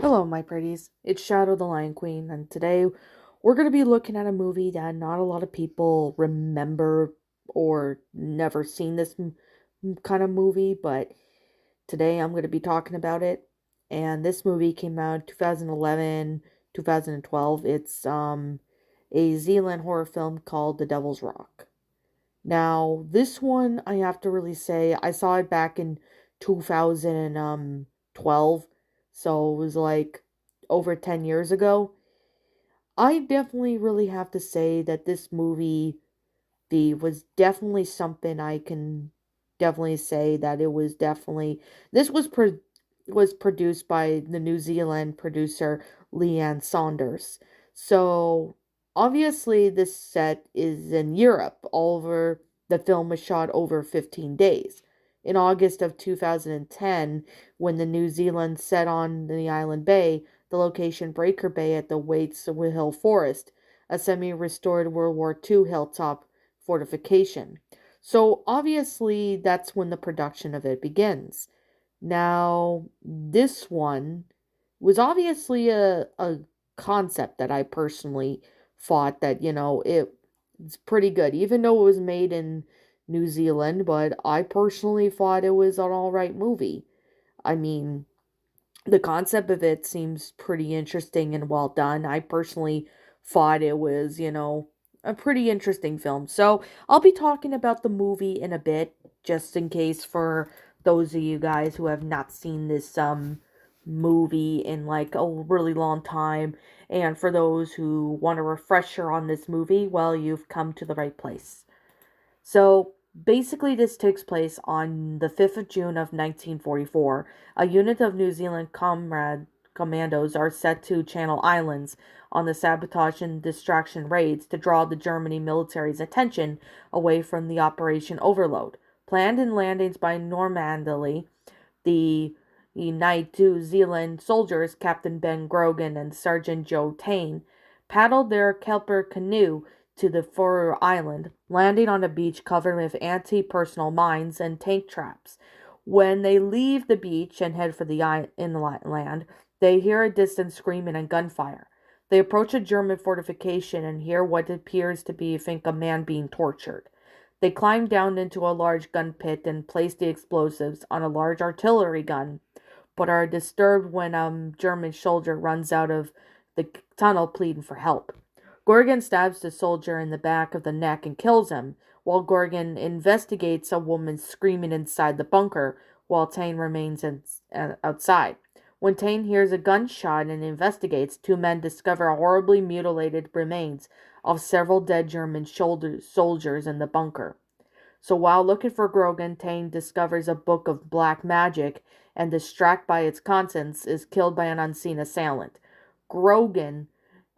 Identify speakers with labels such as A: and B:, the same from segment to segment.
A: Hello, my pretties. It's Shadow the Lion Queen, and today we're going to be looking at a movie that not a lot of people remember or never seen this kind of movie, but today I'm going to be talking about it. And this movie came out 2011, 2012. It's a Zealand horror film called The Devil's Rock. Now, this one I have to really say I saw it back in 2012, so it was like over 10 years ago. I definitely really have to say that this movie the was definitely something I can definitely say that it was definitely this was produced by the New Zealand producer Leanne Saunders. So obviously this set is in Europe. All over the film was shot over 15 days. In August of 2010, when the New Zealand set on the island bay, the location Breaker Bay at the Waits Hill Forest, a semi-restored World War II hilltop fortification. So obviously that's when the production of it begins. Now, this one was obviously a concept that I personally thought that, it's pretty good. Even though it was made in New Zealand, but I personally thought it was an alright movie. I mean, the concept of it seems pretty interesting and well done. I personally thought it was, a pretty interesting film. So I'll be talking about the movie in a bit, just in case for those of you guys who have not seen this movie in like a really long time. And for those who want a refresher on this movie, well, you've come to the right place. So basically, this takes place on the 5th of June of 1944. A unit of New Zealand commandos are set to Channel Islands on the sabotage and distraction raids to draw the German military's attention away from the Operation Overload. Planned in landings by Normandy, the United New Zealand soldiers, Captain Ben Grogan and Sergeant Joe Taine, paddled their Kelper canoe to the Faroe Island, landing on a beach covered with anti-personnel mines and tank traps. When they leave the beach and head for the inland, they hear a distant screaming and gunfire. They approach a German fortification and hear what appears to be a man being tortured. They climb down into a large gun pit and place the explosives on a large artillery gun, but are disturbed when a German soldier runs out of the tunnel pleading for help. Gorgon stabs the soldier in the back of the neck and kills him, while Gorgon investigates a woman screaming inside the bunker, while Tane remains outside. When Tane hears a gunshot and investigates, two men discover horribly mutilated remains of several dead German soldiers in the bunker. So while looking for Grogan, Tane discovers a book of black magic and, distracted by its contents, is killed by an unseen assailant. Grogan,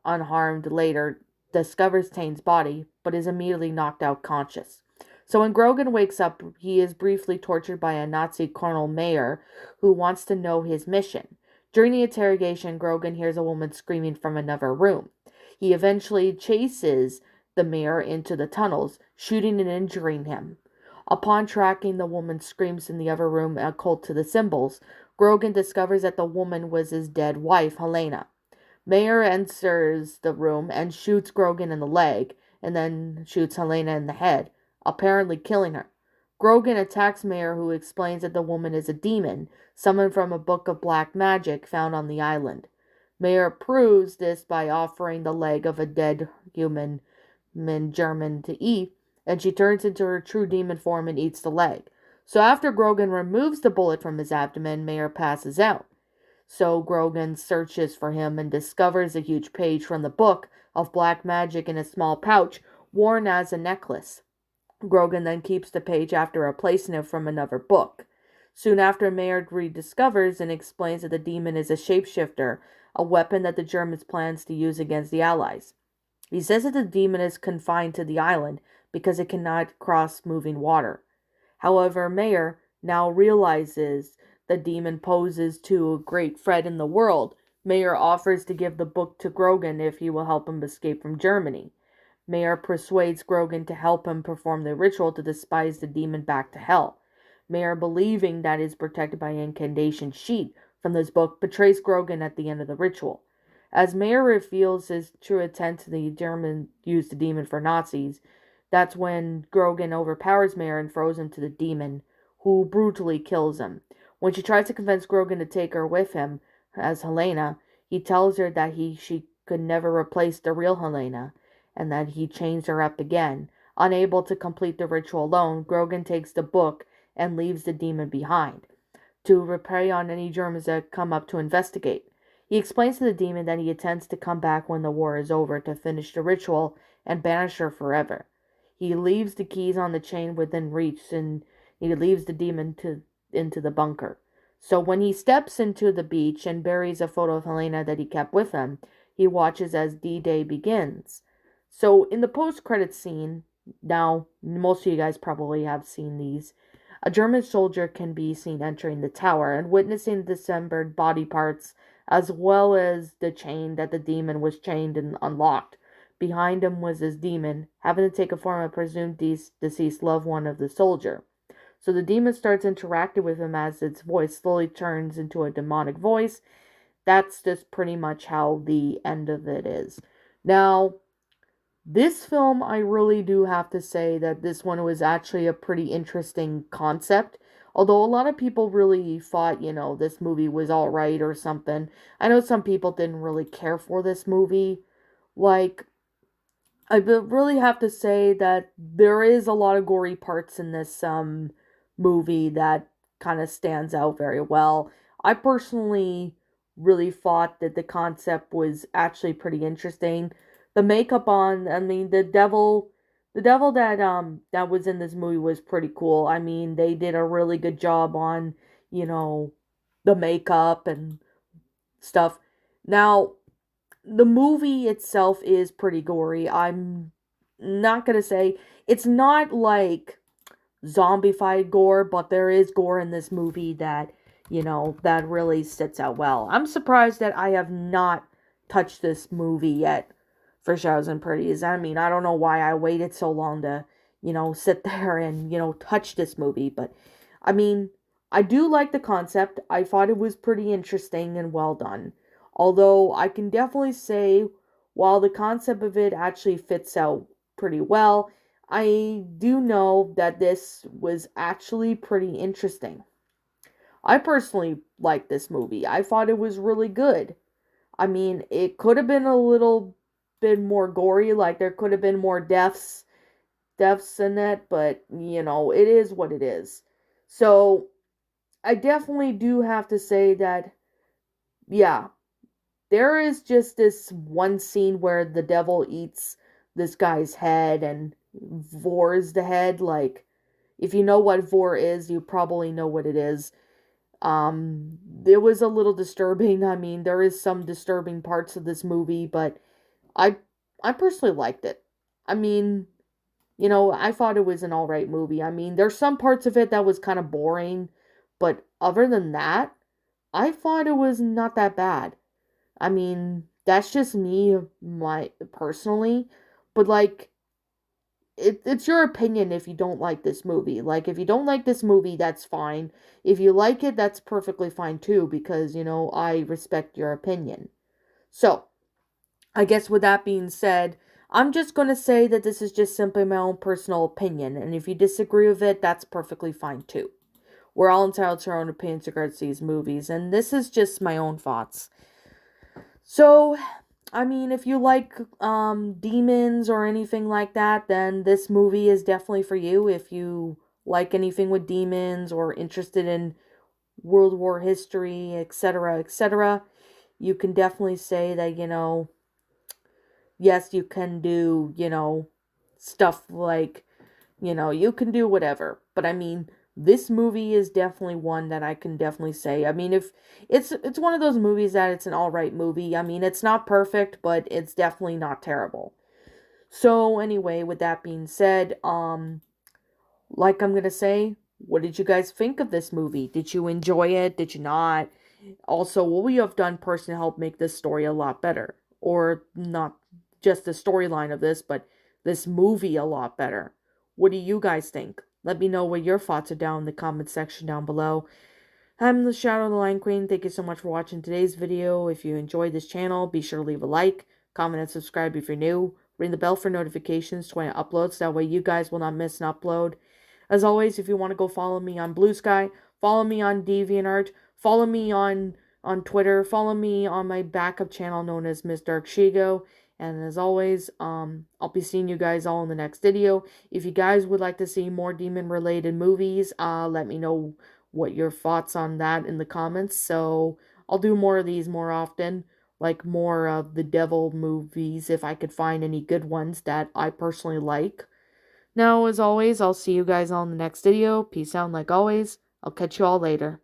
A: unharmed later, discovers Tane's body, but is immediately knocked out conscious. So when Grogan wakes up, he is briefly tortured by a Nazi Colonel Mayer who wants to know his mission. During the interrogation, Grogan hears a woman screaming from another room. He eventually chases the mayor into the tunnels, shooting and injuring him. Upon tracking the woman's screams in the other room occult to the symbols, Grogan discovers that the woman was his dead wife, Helena. Mayer enters the room and shoots Grogan in the leg, and then shoots Helena in the head, apparently killing her. Grogan attacks Mayer, who explains that the woman is a demon, summoned from a book of black magic found on the island. Mayer proves this by offering the leg of a dead human German to eat, and she turns into her true demon form and eats the leg. So after Grogan removes the bullet from his abdomen, Mayer passes out. So Grogan searches for him and discovers a huge page from the book of black magic in a small pouch worn as a necklace. Grogan then keeps the page after replacing it from another book. Soon after, Mayer rediscovers and explains that the demon is a shapeshifter, a weapon that the Germans plans to use against the Allies. He says that the demon is confined to the island because it cannot cross moving water. However, Mayer now realizes the demon poses to a great threat in the world. Mayer offers to give the book to Grogan if he will help him escape from Germany. Mayer persuades Grogan to help him perform the ritual to despise the demon back to hell. Mayer, believing that it is protected by an incantation sheet from this book, betrays Grogan at the end of the ritual. As Mayer reveals his true intent to the German used the demon for Nazis, that's when Grogan overpowers Mayer and throws him to the demon, who brutally kills him. When she tries to convince Grogan to take her with him as Helena, he tells her that she could never replace the real Helena, and that he chains her up again. Unable to complete the ritual alone, Grogan takes the book and leaves the demon behind to prey on any Germans that come up to investigate. He explains to the demon that he intends to come back when the war is over to finish the ritual and banish her forever. He leaves the keys on the chain within reach, and he leaves the demon into the bunker. So when he steps into the beach and buries a photo of Helena that he kept with him, he watches as D-Day begins. So in the post-credits scene, now most of you guys probably have seen these, a German soldier can be seen entering the tower and witnessing the dismembered body parts as well as the chain that the demon was chained and unlocked. Behind him was his demon, having to take a form of presumed deceased loved one of the soldier. So the demon starts interacting with him as its voice slowly turns into a demonic voice. That's just pretty much how the end of it is. Now, this film, I really do have to say that this one was actually a pretty interesting concept. Although a lot of people really thought, this movie was alright or something. I know some people didn't really care for this movie. Like, I really have to say that there is a lot of gory parts in this movie that kind of stands out very well. I personally really thought that the concept was actually pretty interesting. The makeup on, I mean, the devil that was in this movie was pretty cool. I mean, they did a really good job on, you know, the makeup and stuff. Now, the movie itself is pretty gory. I'm not gonna say it's not like zombified gore, but there is gore in this movie that, that really sits out well. I'm surprised that I have not touched this movie yet for Shadows and Pretties. I mean, I don't know why I waited so long to, sit there and, touch this movie, but I mean, I do like the concept. I thought it was pretty interesting and well done. Although I can definitely say, while the concept of it actually fits out pretty well, I do know that this was actually pretty interesting. I personally liked this movie. I thought it was really good. I mean, it could have been a little bit more gory, like there could have been more deaths in it, but it is what it is. So, I definitely do have to say that yeah, there is just this one scene where the devil eats this guy's head and vores the head. Like, if you know what vor is, you probably know what it is. It was a little disturbing. I mean, there is some disturbing parts of this movie, but I I personally liked it. I mean, I thought it was an alright movie. I mean, there's some parts of it that was kind of boring, but other than that, I thought it was not that bad. I mean, that's just me, my personally, but like, it's your opinion if you don't like this movie. Like, if you don't like this movie, that's fine. If you like it, that's perfectly fine too, because I respect your opinion. So, I guess with that being said, I'm just gonna say that this is just simply my own personal opinion, and if you disagree with it, that's perfectly fine too. We're all entitled to our own opinions regards to these movies, and this is just my own thoughts. So, I mean, if you like demons or anything like that, then this movie is definitely for you. If you like anything with demons or interested in World War history, etc., etc., you can definitely say that, yes, you can do, stuff like, you can do whatever. But I mean, this movie is definitely one that I can definitely say. I mean, if it's one of those movies that it's an all right movie. I mean, it's not perfect, but it's definitely not terrible. So anyway, with that being said, like I'm gonna say, what did you guys think of this movie? Did you enjoy it? Did you not? Also, what would you have done personally to help make this story a lot better? Or not just the storyline of this, but this movie a lot better? What do you guys think? Let me know what your thoughts are down in the comment section down below. I'm the Shadow of the Lion Queen. Thank you so much for watching today's video. If you enjoyed this channel, be sure to leave a like, comment, and subscribe if you're new. Ring the bell for notifications to when it uploads. That way you guys will not miss an upload. As always, if you want to go follow me on Blue Sky, follow me on DeviantArt, follow me on Twitter, follow me on my backup channel known as Miss Dark Shigo. And as always, I'll be seeing you guys all in the next video. If you guys would like to see more demon-related movies, let me know what your thoughts on that in the comments. So I'll do more of these more often, like more of the devil movies if I could find any good ones that I personally like. Now, as always, I'll see you guys all in the next video. Peace out, and like always, I'll catch you all later.